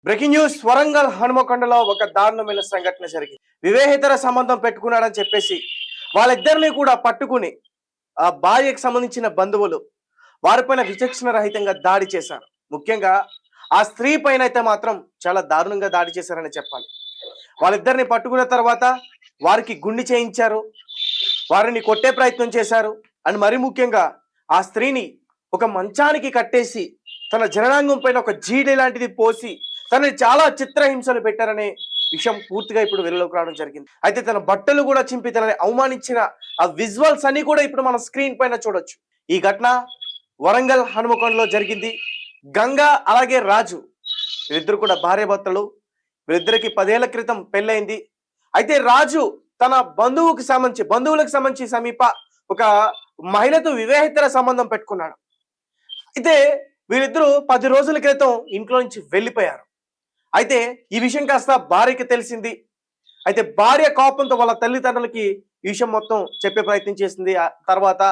Breaking news Warangal హనుమకొండలో ఒక దారుణమైన సంఘటన జరిగింది. వివాహేతర సంబంధం పెట్టుకున్నాడని చెప్పేసి వాళ్ళిద్దరిని కూడా పట్టుకుని ఆ భార్యకు సంబంధించిన బంధువులు వారిపైన విచక్షణ రహితంగా దాడి చేశారు. ముఖ్యంగా ఆ స్త్రీ పైన అయితే మాత్రం చాలా దారుణంగా దాడి చేశారని చెప్పాలి. వాళ్ళిద్దరిని పట్టుకున్న తర్వాత వారికి గుండి చేయించారు, వారిని కొట్టే ప్రయత్నం చేశారు. అండ్ మరి ముఖ్యంగా ఆ స్త్రీని ఒక మంచానికి కట్టేసి తన జననాంగం పైన ఒక జీడి లాంటిది పోసి తనని చాలా చిత్రహింసలు పెట్టారనే విషయం పూర్తిగా ఇప్పుడు వెలుగులోకి రావడం జరిగింది. అయితే తన బట్టలు కూడా చింపి తనని అవమానించిన ఆ విజువల్స్ అన్ని కూడా ఇప్పుడు మన స్క్రీన్ పైన చూడొచ్చు. ఈ ఘటన వరంగల్ హనుమకొండలో జరిగింది. గంగా అలాగే రాజు వీరిద్దరు కూడా భార్యాభర్తలు. వీరిద్దరికి 10 ఏళ్ల క్రితం పెళ్ళైంది. అయితే రాజు తన బంధువులకు సంబంధించి సమీప ఒక మహిళతో వివాహేతర సంబంధం పెట్టుకున్నాడు. అయితే వీరిద్దరూ 10 రోజుల క్రితం ఇంట్లో నుంచి వెళ్ళిపోయారు. అయితే ఈ విషయం కాస్త భార్యకి తెలిసింది. అయితే భార్య కోపంతో వాళ్ళ తల్లిదండ్రులకి ఈ విషయం మొత్తం చెప్పే ప్రయత్నం చేసింది. ఆ తర్వాత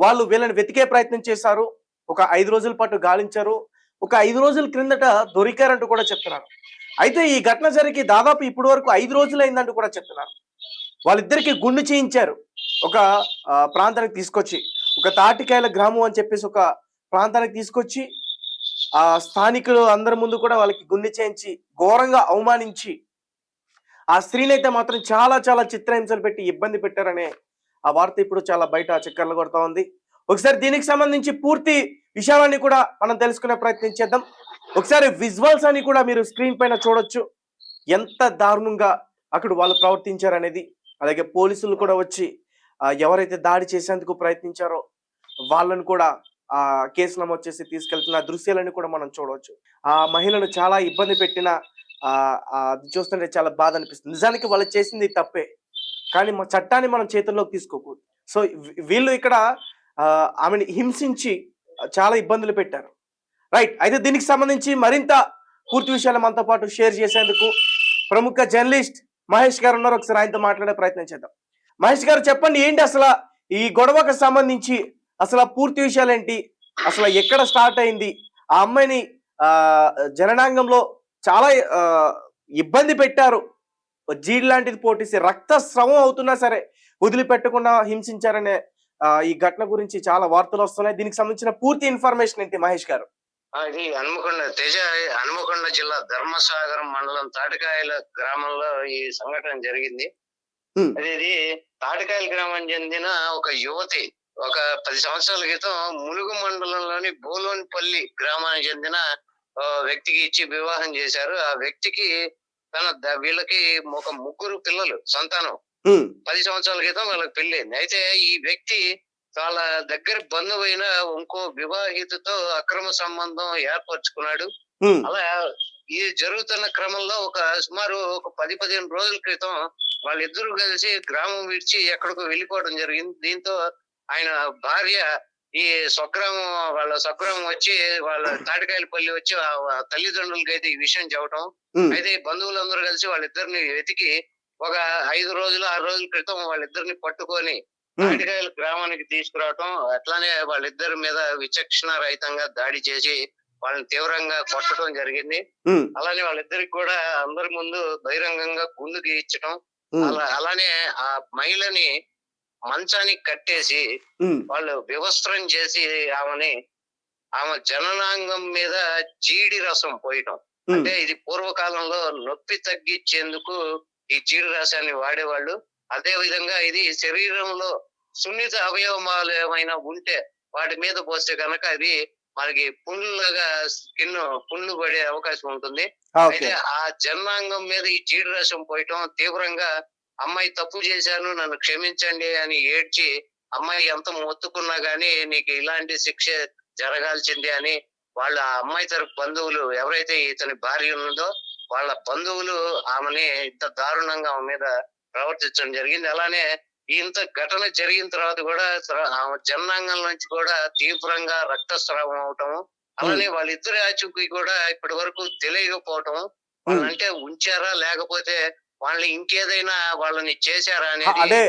వాళ్ళు వీళ్ళని వెతికే ప్రయత్నం చేశారు. ఒక 5 రోజుల పాటు గాలించారు. ఒక 5 రోజుల క్రిందట దొరికారంటూ కూడా చెప్తున్నారు. అయితే ఈ ఘటన జరిగి దాదాపు ఇప్పటి వరకు 5 రోజులైందంటూ కూడా చెప్తున్నారు. వాళ్ళిద్దరికి గుండు చేయించారు. ఒక ప్రాంతానికి తీసుకొచ్చి, ఒక తాటికాయల గ్రామం అని చెప్పేసి ఒక ప్రాంతానికి తీసుకొచ్చి ఆ స్థానికులు అందరి ముందు కూడా వాళ్ళకి గుండె చేయించి ఘోరంగా అవమానించి ఆ స్త్రీని అయితే మాత్రం చాలా చాలా చిత్రహింసలు పెట్టి ఇబ్బంది పెట్టారనే ఆ వార్త ఇప్పుడు చాలా బయట చక్కర్లు కొడతా ఉంది. ఒకసారి దీనికి సంబంధించి పూర్తి విషయాలన్నీ కూడా మనం తెలుసుకునే ప్రయత్నం చేద్దాం. ఒకసారి విజువల్స్ అని కూడా మీరు స్క్రీన్ పైన చూడొచ్చు. ఎంత దారుణంగా అక్కడ వాళ్ళు ప్రవర్తించారనేది. అలాగే పోలీసులు కూడా వచ్చి ఎవరైతే దాడి చేసేందుకు ప్రయత్నించారో వాళ్ళను కూడా ఆ కేసు నమోదు చేసి తీసుకెళ్తున్న దృశ్యాలను కూడా మనం చూడవచ్చు. ఆ మహిళను చాలా ఇబ్బంది పెట్టిన అది చూస్తుంటే చాలా బాధ అనిపిస్తుంది. నిజానికి వాళ్ళు చేసింది తప్పే, కానీ మా చట్టాన్ని మనం చేతుల్లోకి తీసుకోకూడదు. సో వీళ్ళు ఇక్కడ ఆమెను హింసించి చాలా ఇబ్బందులు పెట్టారు. రైట్. అయితే దీనికి సంబంధించి మరింత పూర్తి విషయాలు మనతో పాటు షేర్ చేసేందుకు ప్రముఖ జర్నలిస్ట్ మహేష్ గారు ఉన్నారు. ఒకసారి ఆయనతో మాట్లాడే ప్రయత్నం చేద్దాం. మహేష్ గారు, చెప్పండి, ఏంటి అసలు ఈ గొడవకు సంబంధించి అసలు పూర్తి విషయాలు ఏంటి? అసలు ఎక్కడ స్టార్ట్ అయింది? ఆ అమ్మాయిని జననాంగంలో చాలా ఇబ్బంది పెట్టారు, జీడి లాంటిది పోటీసి రక్తస్రావం అవుతున్నా సరే వదిలిపెట్టకుండా హింసించారనే ఈ ఘటన గురించి చాలా వార్తలు వస్తున్నాయి. దీనికి సంబంధించిన పూర్తి ఇన్ఫర్మేషన్ ఏంటి మహేష్ గారు? ఇది హనుమకొండ జిల్లా ధర్మసాగరం మండలం తాటికాయల గ్రామంలో ఈ సంఘటన జరిగింది. ఇది తాటికాయల గ్రామం చెందిన ఒక యువతి ఒక 10 సంవత్సరాల క్రితం ములుగు మండలంలోని బోలోన్పల్లి గ్రామానికి చెందిన వ్యక్తికి ఇచ్చి వివాహం చేశారు. ఆ వ్యక్తికి వీళ్ళకి ఒక 3 పిల్లలు సంతానం. 10 సంవత్సరాల క్రితం వాళ్ళకి పెళ్ళైంది. అయితే ఈ వ్యక్తి వాళ్ళ దగ్గర బంధువైన ఇంకో వివాహితతో అక్రమ సంబంధం ఏర్పరచుకున్నాడు. అలా ఇది జరుగుతున్న క్రమంలో సుమారు ఒక 10-15 రోజుల క్రితం వాళ్ళిద్దరూ కలిసి గ్రామం విడిచి ఎక్కడికో వెళ్ళిపోవడం జరిగింది. దీంతో ఆయన భార్య ఈ వాళ్ళ స్వగ్రామం వచ్చి వాళ్ళ తాటికాయలపల్లి వచ్చి తల్లిదండ్రులకి అయితే ఈ విషయం చెప్పటం. అయితే బంధువులందరూ కలిసి వాళ్ళిద్దరిని వెతికి ఒక 5 రోజులు 6 రోజుల క్రితం వాళ్ళిద్దరిని పట్టుకొని తాటికాయల గ్రామానికి తీసుకురావటం, అట్లానే వాళ్ళిద్దరి మీద విచక్షణ రహితంగా దాడి చేసి వాళ్ళని తీవ్రంగా కొట్టడం జరిగింది. అలానే వాళ్ళిద్దరికి కూడా అందరి ముందు బహిరంగంగా గుండు గీయించటం, అలానే ఆ మహిళని మంచానికి కట్టేసి వాళ్ళు వివస్త్రం చేసి ఆమె జననాంగం మీద జీడి రసం పోయటం. అంటే ఇది పూర్వకాలంలో నొప్పి తగ్గించేందుకు ఈ జీడి రసాన్ని వాడేవాళ్ళు. అదే విధంగా ఇది శరీరంలో సున్నిత అవయవాలు ఏమైనా ఉంటే వాటి మీద పోస్తే కనుక అది మనకి పుండ్లు పడే అవకాశం ఉంటుంది. అయితే ఆ జనాంగం మీద ఈ జీడి రసం పోయటం తీవ్రంగా అమ్మాయి తప్పు చేశాను, నన్ను క్షమించండి అని ఏడ్చి అమ్మాయి ఎంత మొత్తుకున్నా గానీ నీకు ఇలాంటి శిక్ష జరగాల్సిందే అని వాళ్ళ అమ్మాయి తరపు బంధువులు ఎవరైతే ఇతని భార్య ఉన్నదో వాళ్ళ బంధువులు ఆమెని ఇంత దారుణంగా ఆమె మీద ప్రవర్తించడం జరిగింది. అలానే ఇంత ఘటన జరిగిన తర్వాత కూడా ఆమె జనాంగం నుంచి కూడా తీవ్రంగా రక్తస్రావం అవటం, అలానే వాళ్ళిద్దరి ఆచూకీ కూడా ఇప్పటి వరకు తెలియకపోవటం, వాళ్ళంటే ఉంచారా లేకపోతే వాళ్ళని ఇంకేదైనా వాళ్ళని చేశారా అనేది. అదే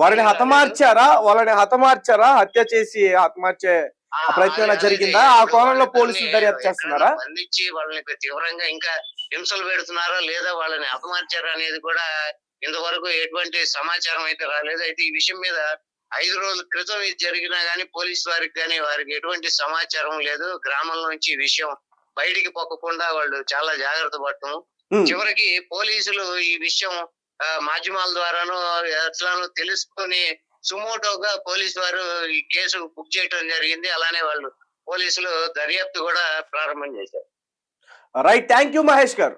వాళ్ళని హతమార్చారా, హత్య చేసి హతమార్చే ఆ ప్రయత్నం ఏమైనా జరిగిందా? ఆ కోణంలో పోలీసులు దర్యాప్తు చేస్తున్నారా? బంధించి వాళ్ళని తీవ్రంగా ఇంకా హింసలు పెడుతున్నారా లేదా వాళ్ళని అపమార్చారా అనేది కూడా ఇంతవరకు ఎటువంటి సమాచారం అయితే రాలేదు. అయితే ఈ విషయం మీద 5 రోజుల క్రితం ఇది జరిగినా గానీ పోలీసు వారికి గానీ వారికి ఎటువంటి సమాచారం లేదు. గ్రామం నుంచి ఈ విషయం బయటికి పొక్కకుండా వాళ్ళు చాలా జాగ్రత్త పడటం. చివరికి పోలీసులు ఈ విషయం మాధ్యమాల ద్వారాను ఎట్లానో తెలుసుకొని సుమోటోగా పోలీసు వారు ఈ కేసు బుక్ చేయడం జరిగింది. అలానే వాళ్ళు పోలీసులు దర్యాప్తు కూడా ప్రారంభం చేశారు. రైట్, థ్యాంక్ యూ మహేష్ గారు.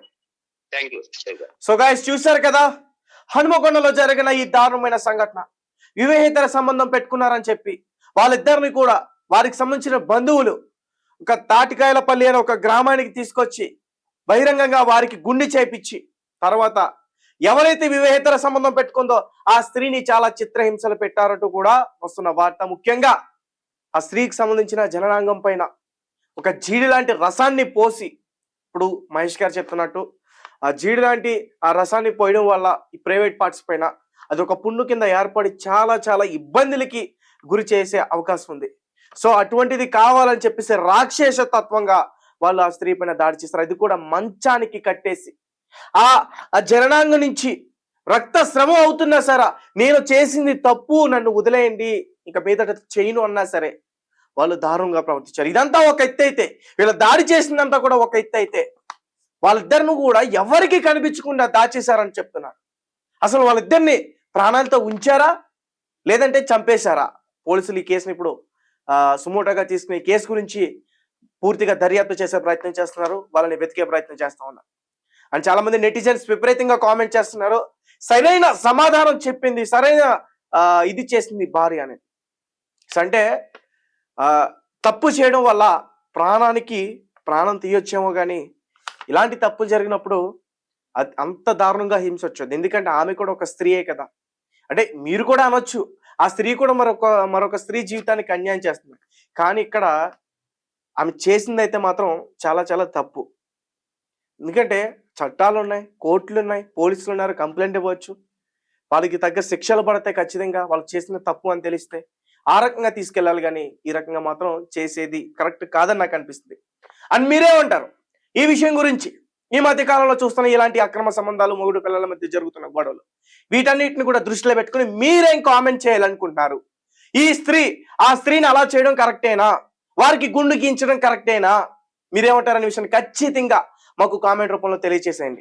Thank you. సో గైస్, చూశారు కదా హనుమకొండలో జరిగిన ఈ దారుణమైన సంఘటన. వివాహేతర సంబంధం పెట్టుకున్నారని చెప్పి వాళ్ళిద్దరిని కూడా వారికి సంబంధించిన బంధువులు ఒక తాటికాయలపల్లి అనే ఒక గ్రామానికి తీసుకొచ్చి బహిరంగంగా వారికి గుండె చేపించి తర్వాత ఎవరైతే వివాహేతర సంబంధం పెట్టుకుందో ఆ స్త్రీని చాలా చిత్రహింసలు పెట్టారంటూ కూడా వస్తున్న వార్త. ముఖ్యంగా ఆ స్త్రీకి సంబంధించిన జననాంగం పైన ఒక జీడి లాంటి రసాన్ని పోసి, ఇప్పుడు మహేష్ గారు చెప్తున్నట్టు ఆ జీడి లాంటి ఆ రసాన్ని పోయడం వల్ల ఈ ప్రైవేట్ పార్ట్స్ పైన అది ఒక పుండు కింద ఏర్పడి చాలా చాలా ఇబ్బందులకి గురి చేసే అవకాశం ఉంది. సో అటువంటిది కావాలని చెప్పేసి రాక్షస తత్వంగా వాళ్ళు ఆ స్త్రీ పైన దాడి చేస్తారు. అది కూడా మంచానికి కట్టేసి ఆ జననాంగం నుంచి రక్తస్రావం అవుతున్నా సరే నేను చేసింది తప్పు, నన్ను వదిలేయండి, ఇక మీదట చేయను అన్నా సరే వాళ్ళు దారుణంగా ప్రవర్తించారు. ఇదంతా ఒక ఎత్తు అయితే, వీళ్ళ దాడి చేసిందంతా కూడా ఒక ఎత్తు అయితే, వాళ్ళిద్దరిని కూడా ఎవరికి కనిపించకుండా దాచేశారని చెప్తున్నారు. అసలు వాళ్ళిద్దరిని ప్రాణాలతో ఉంచారా లేదంటే చంపేశారా? పోలీసులు ఈ కేసుని ఇప్పుడు సుమోటోగా తీసుకుని కేసు గురించి పూర్తిగా దర్యాప్తు చేసే ప్రయత్నం చేస్తున్నారు. వాళ్ళని వెతికే ప్రయత్నం చేస్తా ఉన్నారు. అండ్ చాలా మంది నెటిజన్స్ విపరీతంగా కామెంట్ చేస్తున్నారు, సరైన సమాధానం చెప్పింది, సరైన ఇది చేసింది భార్య అనేది. అంటే తప్పు చేయడం వల్ల ప్రాణం తీయొచ్చేమో కానీ ఇలాంటి తప్పులు జరిగినప్పుడు అంత దారుణంగా హింస వచ్చేది. ఎందుకంటే ఆమె కూడా ఒక స్త్రీయే కదా. అంటే మీరు కూడా అనొచ్చు ఆ స్త్రీ కూడా మరొక స్త్రీ జీవితానికి అన్యాయం చేస్తుంది. కానీ ఇక్కడ ఆమె చేసింది అయితే మాత్రం చాలా చాలా తప్పు. ఎందుకంటే చట్టాలు ఉన్నాయి, కోర్టులు ఉన్నాయి, పోలీసులు ఉన్నారు, కంప్లైంట్ ఇవ్వచ్చు, వాళ్ళకి తగ్గ శిక్షలు పడతాయి ఖచ్చితంగా వాళ్ళు చేసిన తప్పు అని తెలిస్తే. ఆ రకంగా తీసుకెళ్ళాలి కానీ ఈ రకంగా మాత్రం చేసేది కరెక్ట్ కాదని నాకు అనిపిస్తుంది. అండ్ మీరేమంటారు ఈ విషయం గురించి? ఈ మధ్య కాలంలో చూస్తున్న ఇలాంటి అక్రమ సంబంధాలు, మొగుడు పిల్లల మధ్య జరుగుతున్న గొడవలు, వీటన్నిటిని కూడా దృష్టిలో పెట్టుకుని మీరేం కామెంట్ చేయాలనుకుంటున్నారు? ఆ స్త్రీని అలా చేయడం కరెక్టేనా? వారికి గుండు గీయించడం కరెక్టేనా? మీరేమంటారనే విషయాన్ని ఖచ్చితంగా మాకు కామెంట్ రూపంలో తెలియజేసేయండి.